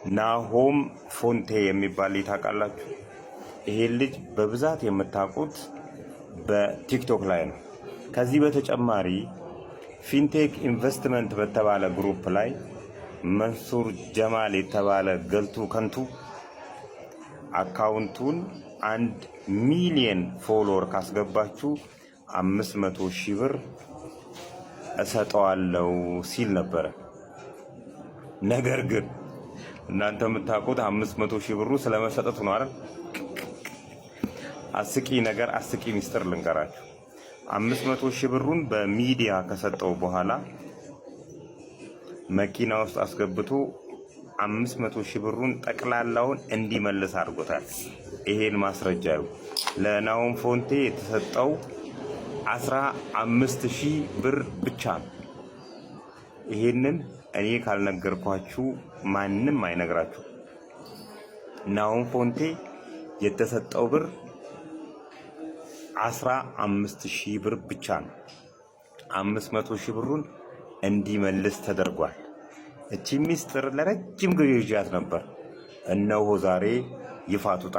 ናሆም ፎንቴ የሚባል ታውቃላችሁ? ይሄ ልጅ በብዛት የምታውቁት በቲክቶክ ላይ ነው። ከዚህ በተጨማሪ ፊንቴክ ኢንቨስትመንት በተባለ ግሩፕ ላይ መንሱር ጀማል የተባለ ገልቱ ከንቱ አካውንቱን 1 ሚሊየን ፎሎወር ካስገባችሁ 500,000 ብር እሰጠዋለሁ ሲል ነበረ። ነገር ግን እናንተ የምታውቁት 500,000 ብሩ ስለመሰጠቱ ነው አይደል? አስቂ ነገር አስቂ ሚስጥር ልንገራችሁ። 500,000 ብሩን በሚዲያ ከሰጠው በኋላ መኪና ውስጥ አስገብቶ 500,000 ብሩን ጠቅላላውን እንዲመልስ አድርጎታል። ይሄን ማስረጃው ለናሆም ፎንቴ የተሰጠው 15,000 ብር ብቻ ነው። ይሄንን እኔ ካልነገርኳችሁ ማንም አይነግራችሁ። ናሆም ፎንቴ የተሰጠው ብር 15,000 ብር ብቻ ነው። 500,000 ብሩን እንዲመልስ ተደርጓል። እቺ ሚስጥር ለረጅም ጊዜ ይዣት ነበር። እነሆ ዛሬ ይፋ ትውጣ።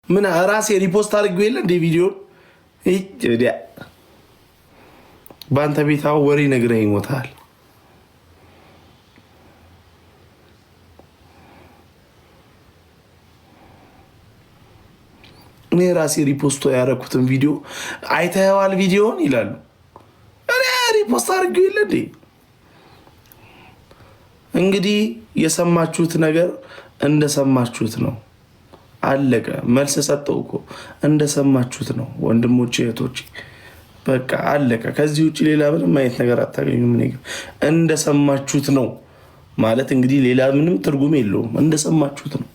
ምን ራሴ ሪፖስት አድርጌው የለ እንደ ቪዲዮን በአንተ ቤታው ወሬ ነግረኝ ይሞታል። እኔ ራሴ ሪፖስት ያደረኩትን ቪዲዮ አይተኸዋል ቪዲዮን ይላሉ። እኔ ሪፖስት አድርጌው የለ እንዴ? እንግዲህ የሰማችሁት ነገር እንደሰማችሁት ነው። አለቀ። መልስ ሰጠው እኮ እንደሰማችሁት ነው ወንድሞቼ እህቶቼ፣ በቃ አለቀ። ከዚህ ውጭ ሌላ ምንም አይነት ነገር አታገኙም። እንደሰማችሁት ነው ማለት እንግዲህ ሌላ ምንም ትርጉም የለውም። እንደሰማችሁት ነው።